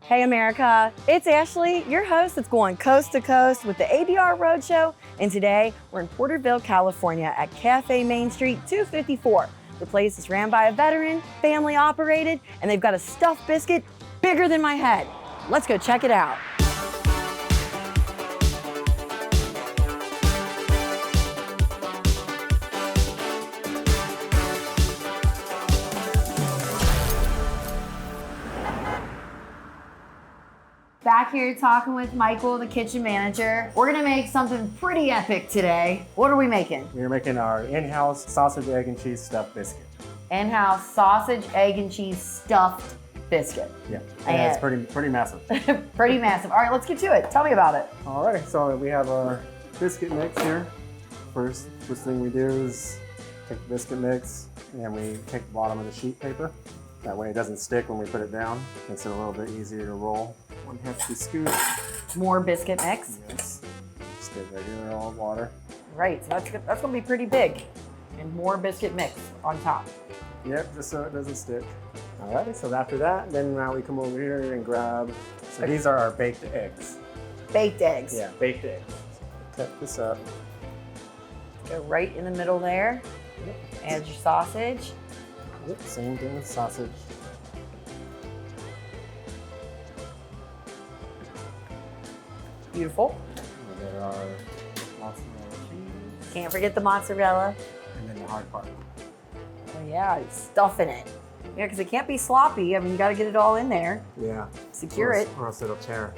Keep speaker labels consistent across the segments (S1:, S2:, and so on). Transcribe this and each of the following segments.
S1: Hey America, it's Ashley, your host that's going coast to coast with the ABR Roadshow, and today we're in Porterville, California at Cafe Main Street 254. The place is ran by a veteran, family operated, and they've got a stuffed biscuit bigger than my head. Let's go check it out. Back here talking with Michael, the kitchen manager. We're gonna make something pretty epic today. What are we making?
S2: We're making our in-house sausage, egg, and cheese stuffed biscuit.
S1: In-house sausage, egg, and cheese stuffed biscuit.
S2: Yeah, and it's pretty massive.
S1: Pretty massive. All right, let's get to it. Tell me about it.
S2: All right, so we have our biscuit mix here. First thing we do is take the biscuit mix and we take the bottom of the sheet paper. That way it doesn't stick when we put it down. Makes it a little bit easier to roll. 1 hefty scoop.
S1: More biscuit mix.
S2: Yes. Just get regular old water.
S1: Right, so that's gonna be pretty big. And more biscuit mix on top.
S2: Yep, just so it doesn't stick. All right, so after that, then now we come over here and grab, so these are our baked eggs.
S1: Baked eggs.
S2: Yeah, baked eggs. So cut this up.
S1: Go right in the middle there.
S2: Yep.
S1: Add your sausage.
S2: Yep, same thing with sausage.
S1: Beautiful.
S2: We get our mozzarella cheese.
S1: Can't forget the mozzarella.
S2: And then the hard part.
S1: Oh yeah, it's stuffing it. Yeah, because it can't be sloppy. I mean, you got to get it all in there.
S2: Yeah.
S1: Secure it.
S2: Or else it'll tear.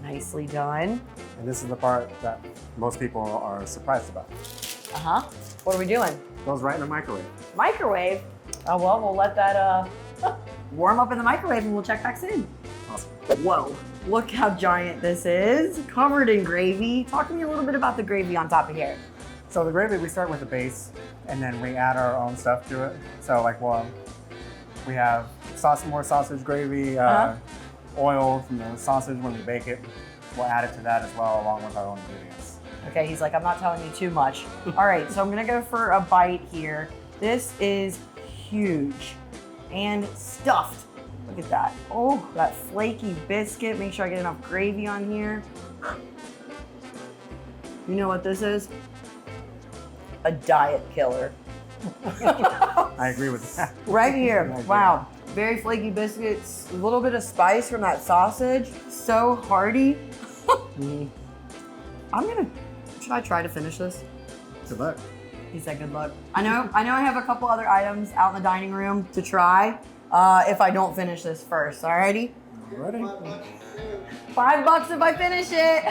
S1: Nicely done.
S2: And this is the part that most people are surprised about.
S1: Uh-huh. What are we doing?
S2: Goes right in the microwave.
S1: Microwave? Oh, well, we'll let that warm up in the microwave and we'll check back soon.
S2: Awesome.
S1: Whoa, look how giant this is. Covered in gravy. Talk to me a little bit about the gravy on top of here.
S2: So the gravy, we start with the base and then we add our own stuff to it. So like, well, we have more sausage gravy, oil from the sausage when we bake it. We'll add it to that as well along with our own ingredients.
S1: Okay, he's like, I'm not telling you too much. All right, so I'm gonna go for a bite here. This is huge and stuffed. Look at that. Oh, that flaky biscuit. Make sure I get enough gravy on here. You know what this is? A diet killer.
S2: I agree with that.
S1: Right here. Wow. Very flaky biscuits. A little bit of spice from that sausage. So hearty. Should I try to finish this?
S2: Good luck.
S1: He said good luck. I know I have a couple other items out in the dining room to try if I don't finish this first. Alrighty?
S2: Alrighty.
S1: $5 if I finish it.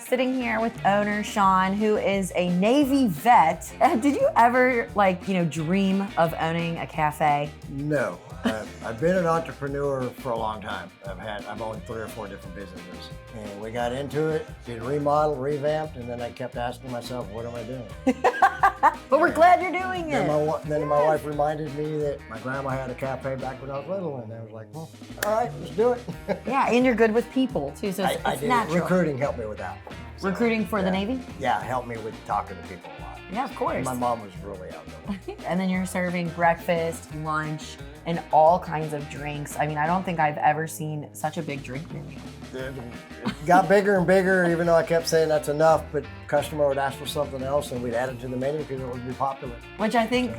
S1: Sitting here with owner Shawn, who is a Navy vet. Did you ever dream of owning a cafe?
S3: No, I've been an entrepreneur for a long time. I've owned 3 or 4 different businesses, and we got into it, did remodel, revamped, and then I kept asking myself, what am I doing?
S1: But we're glad you're doing it.
S3: Then my wife reminded me that my grandma had a cafe back when I was little, and I was like, well, all right, let's do it.
S1: Yeah, and you're good with people too, so it's
S3: did.
S1: natural.
S3: Recruiting helped me with that. So,
S1: recruiting for the Navy?
S3: Yeah, it helped me with talking to people a lot.
S1: Yeah, of course.
S3: My mom was really outgoing.
S1: And then you're serving breakfast, lunch, and all kinds of drinks. I mean, I don't think I've ever seen such a big drink menu.
S3: It got bigger and bigger, even though I kept saying that's enough, but customer would ask for something else and we'd add it to the menu because it would be popular.
S1: Which I think,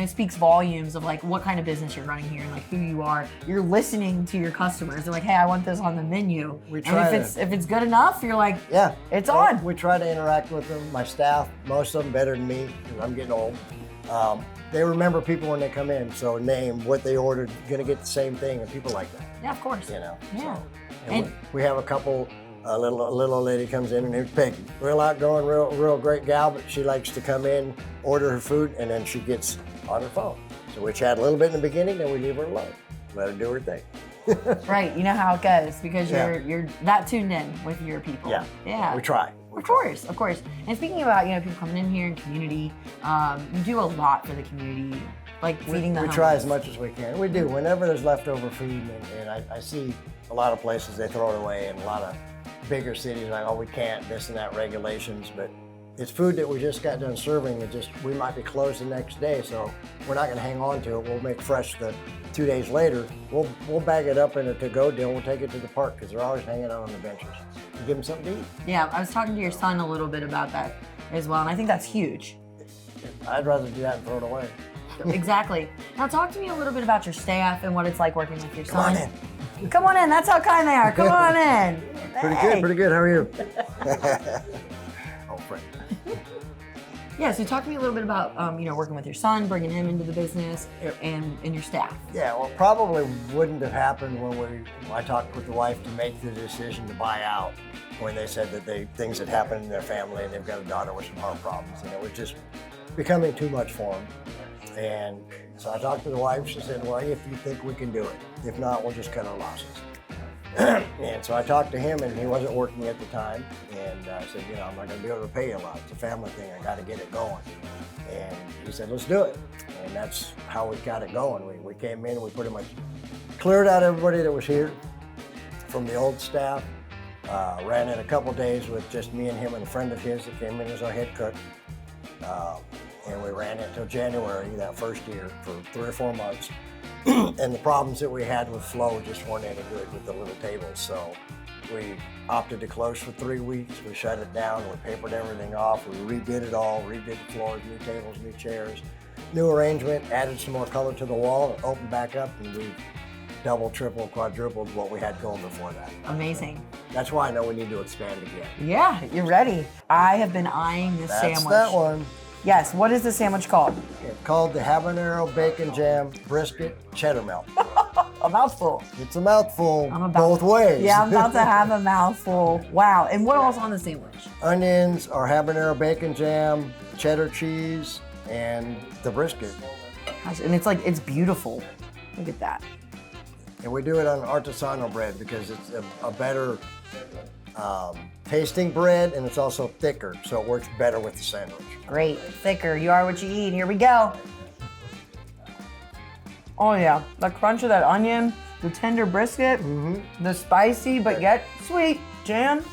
S1: speaks volumes of what kind of business you're running here and who you are. You're listening to your customers. They're like, hey, I want this on the menu. If it's good enough, you're like, yeah, it's on.
S3: We try to interact with them. My staff, most of them better than me because I'm getting old. They remember people when they come in, so name what they ordered, gonna get the same thing, and people like that.
S1: Yeah, of course.
S3: Yeah.
S1: So,
S3: and we have a couple, a little old lady comes in and here's Peggy. Real outgoing, real great gal, but she likes to come in, order her food, and then she gets on her phone. So we chat a little bit in the beginning, then we leave her alone. Let her do her thing.
S1: Right, you know how it goes because you're that tuned in with your people.
S3: Yeah. We try.
S1: Of course, of course. And speaking about, people coming in here and community, you do a lot for the community, like feeding the
S3: We
S1: homeless.
S3: try as much as we can. We do. Whenever there's leftover food, and I see a lot of places they throw it away, and a lot of bigger cities like, oh, we can't, this and that regulations, but it's food that we just got done serving. We might be closed the next day, so we're not gonna hang on to it. We'll make fresh the 2 days later. We'll bag it up in a to-go deal. We'll take it to the park because they're always hanging out on the benches. And give them something to eat.
S1: Yeah, I was talking to your son a little bit about that as well, and I think that's huge.
S3: I'd rather do that and throw it away.
S1: Exactly. Now talk to me a little bit about your staff and what it's like working with your son.
S3: Come on in.
S1: Come on in, that's how kind they are. Come on in.
S3: Pretty good. How are you? Oh, Frank.
S1: Yeah, so talk to me a little bit about, working with your son, bringing him into the business, and your staff.
S3: Yeah, well, probably wouldn't have happened when I talked with the wife to make the decision to buy out, when they said that things had happened in their family and they've got a daughter with some heart problems, and it was just becoming too much for them. And so I talked to the wife. She said, well, if you think we can do it. If not, we'll just cut our losses. And so I talked to him, and he wasn't working at the time. And I said, I'm not going to be able to pay you a lot. It's a family thing. I got to get it going. And he said, let's do it. And that's how we got it going. We came in, and we pretty much cleared out everybody that was here from the old staff. Ran it a couple days with just me and him and a friend of his that came in as our head cook. And we ran it until January that first year for 3 or 4 months. And the problems that we had with flow just weren't any good with the little tables. So we opted to close for 3 weeks. We shut it down. We papered everything off. We redid it all, redid the floors, new tables, new chairs, new arrangement, added some more color to the wall, and opened back up, and we double, triple, quadrupled what we had going before that.
S1: Amazing.
S3: That's why I know we need to expand again.
S1: Yeah, you're ready. I have been eyeing this
S3: That's
S1: sandwich.
S3: that one.
S1: Yes, what is the sandwich called?
S3: It's called the Habanero Bacon Jam Brisket Cheddar Melt.
S1: A mouthful.
S3: It's a mouthful
S1: I'm about
S3: both ways.
S1: Yeah, I'm about to have a mouthful. Wow, and what else on the sandwich?
S3: Onions, our habanero bacon jam, cheddar cheese, and the brisket.
S1: Gosh, and it's beautiful. Look at that.
S3: And we do it on artisanal bread because it's a better tasting bread, and it's also thicker, so it works better with the sandwich.
S1: Great, thicker. You are what you eat. Here we go. Oh yeah, the crunch of that onion, the tender brisket, the spicy but yet sweet jam.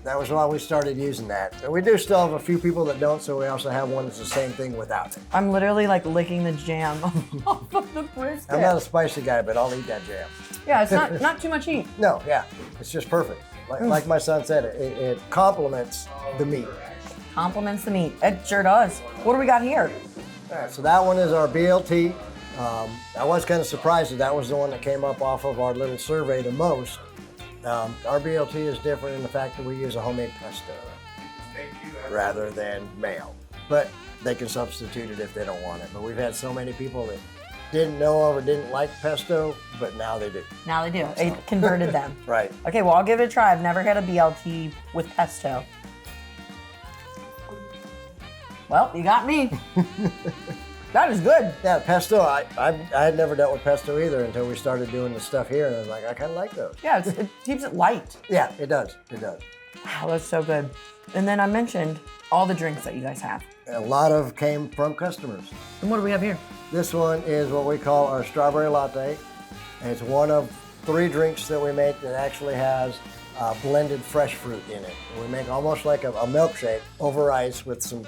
S3: That was why we started using that. And we do still have a few people that don't, so we also have one that's the same thing without it.
S1: I'm literally like licking the jam off of the brisket.
S3: I'm not a spicy guy, but I'll eat that jam.
S1: Yeah, it's not too much heat.
S3: No, yeah, it's just perfect. Like my son said, it complements the meat.
S1: Compliments the meat. It sure does. What do we got here?
S3: All right, so that one is our BLT. I was kind of surprised that was the one that came up off of our little survey the most. Our BLT is different in the fact that we use a homemade pesto rather than mayo. But they can substitute it if they don't want it. But we've had so many people that didn't know of or didn't like pesto, but now they do.
S1: Now they do. It converted them.
S3: Right.
S1: Okay, well, I'll give it a try. I've never had a BLT with pesto. Well, you got me. That is good.
S3: Yeah, pesto, I had never dealt with pesto either until we started doing the stuff here, and I was like, I kind of like those.
S1: Yeah, it keeps it light.
S3: Yeah, it does. It does.
S1: Wow, that's so good. And then I mentioned all the drinks that you guys have.
S3: A lot of came from customers.
S1: And what do we have here?
S3: This one is what we call our strawberry latte. And it's one of 3 drinks that we make that actually has blended fresh fruit in it. We make almost like a milkshake over ice with some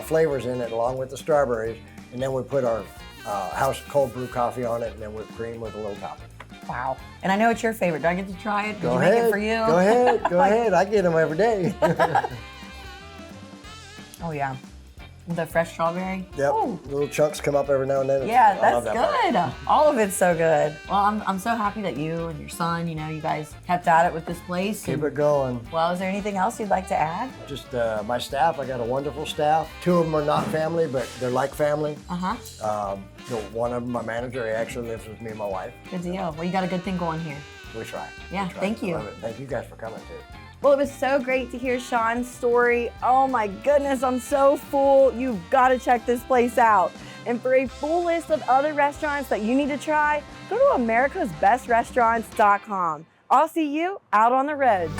S3: flavors in it along with the strawberries. And then we put our house cold brew coffee on it and then whipped cream with a little topping.
S1: Wow. And I know it's your favorite. Do I get to try it? Did
S3: Go
S1: you
S3: ahead.
S1: make it for you?
S3: Go ahead. Go ahead. I get them every day.
S1: Oh, yeah. The fresh strawberry?
S3: Yep.
S1: Ooh.
S3: Little chunks come up every now and then.
S1: Yeah,
S3: I love
S1: that's
S3: that part.
S1: good. All of it's so good. Well, I'm so happy that you and your son, you guys kept at it with this place.
S3: Keep it going.
S1: Well, is there anything else you'd like to add?
S3: Just my staff. I got a wonderful staff. 2 of them are not family, but they're like family. One of them, my manager, he actually lives with me and my wife.
S1: Good deal. Well, you got a good thing going here.
S3: We try.
S1: Yeah,
S3: We try.
S1: thank you.
S3: Love it. Thank you guys for coming too.
S1: Well, it was so great to hear Shawn's story. Oh my goodness, I'm so full. You've got to check this place out. And for a full list of other restaurants that you need to try, go to americasbestrestaurants.com. I'll see you out on the road.